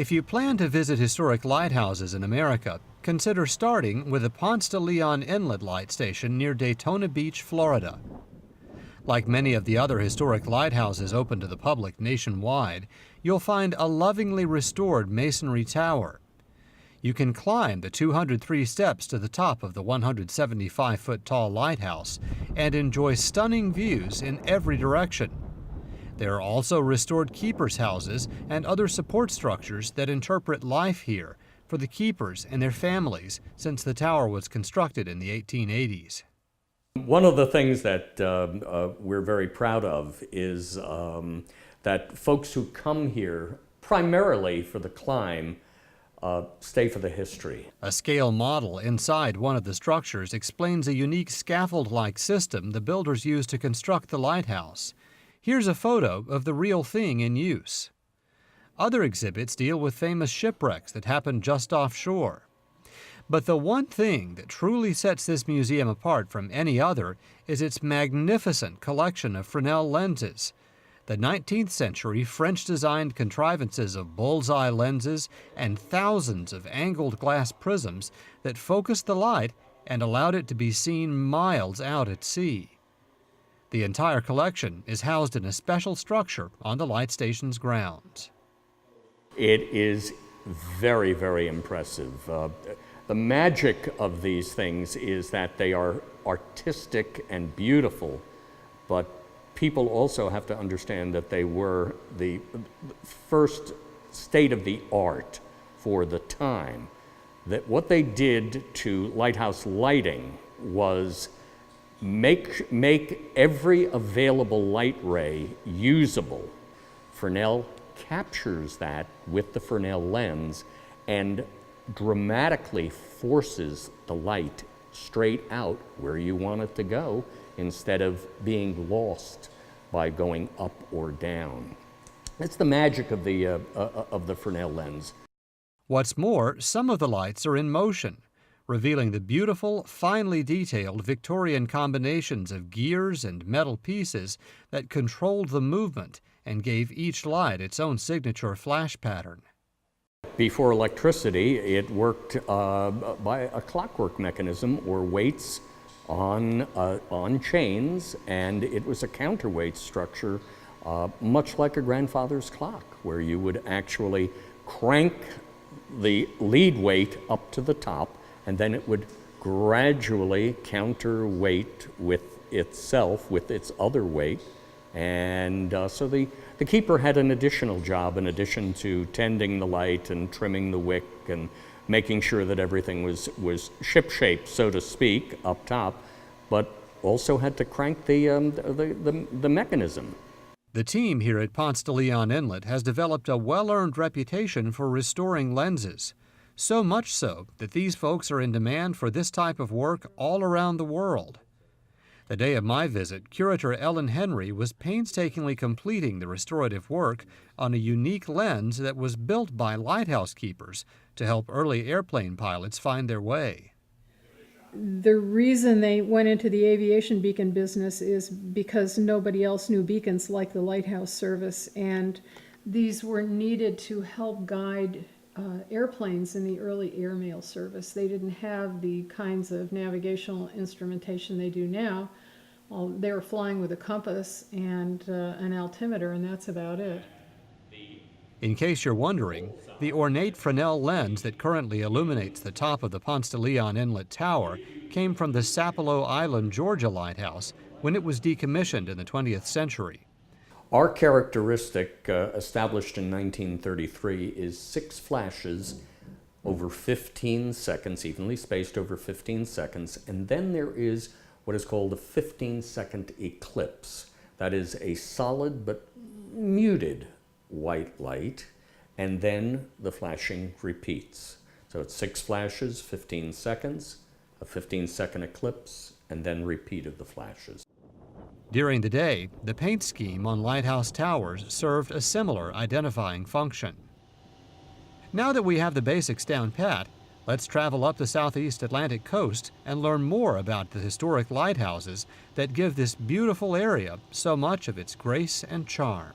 If you plan to visit historic lighthouses in America, consider starting with the Ponce de Leon Inlet light station near Daytona Beach, Florida. Like many of the other historic lighthouses open to the public nationwide, you'll find a lovingly restored masonry tower. You can climb the 203 steps to the top of the 175-foot tall lighthouse and enjoy stunning views in every direction. There are also restored keepers' houses and other support structures that interpret life here for the keepers and their families since the tower was constructed in the 1880s. One of the things that we're very proud of is that folks who come here primarily for the climb stay for the history. A scale model inside one of the structures explains a unique scaffold-like system the builders used to construct the lighthouse. Here's a photo of the real thing in use. Other exhibits deal with famous shipwrecks that happened just offshore. But the one thing that truly sets this museum apart from any other is its magnificent collection of Fresnel lenses. The 19th century French-designed contrivances of bullseye lenses and thousands of angled glass prisms that focused the light and allowed it to be seen miles out at sea. The entire collection is housed in a special structure on the light station's grounds. It is very, very impressive. The magic of these things is that they are artistic and beautiful, but people also have to understand that they were the first state-of-the-art for the time. That what they did to lighthouse lighting was make every available light ray usable. Fresnel captures that with the Fresnel lens and dramatically forces the light straight out where you want it to go instead of being lost by going up or down. That's the magic of the Fresnel lens. What's more, some of the lights are in motion, revealing the beautiful, finely detailed Victorian combinations of gears and metal pieces that controlled the movement and gave each light its own signature flash pattern. Before electricity, it worked by a clockwork mechanism or weights on chains, and it was a counterweight structure, much like a grandfather's clock, where you would actually crank the lead weight up to the top, and then it would gradually counterweight with itself, with its other weight. And so the keeper had an additional job in addition to tending the light and trimming the wick and making sure that everything was ship-shape, so to speak, up top, but also had to crank the mechanism. The team here at Ponce de Leon Inlet has developed a well-earned reputation for restoring lenses. So much so that these folks are in demand for this type of work all around the world. The day of my visit, curator Ellen Henry was painstakingly completing the restorative work on a unique lens that was built by lighthouse keepers to help early airplane pilots find their way. The reason they went into the aviation beacon business is because nobody else knew beacons like the lighthouse service, and these were needed to help guide airplanes in the early airmail service. They didn't have the kinds of navigational instrumentation they do now. They were flying with a compass and an altimeter, and that's about it. In case you're wondering, the ornate Fresnel lens that currently illuminates the top of the Ponce de Leon Inlet Tower came from the Sapelo Island, Georgia lighthouse when it was decommissioned in the 20th century. Our characteristic, established in 1933, is 6 flashes over 15 seconds, evenly spaced over 15 seconds, and then there is what is called a 15-second eclipse. That is a solid but muted white light, and then the flashing repeats. So it's 6 flashes, 15 seconds, a 15-second eclipse, and then repeat of the flashes. During the day, the paint scheme on lighthouse towers served a similar identifying function. Now that we have the basics down pat, let's travel up the southeast Atlantic coast and learn more about the historic lighthouses that give this beautiful area so much of its grace and charm.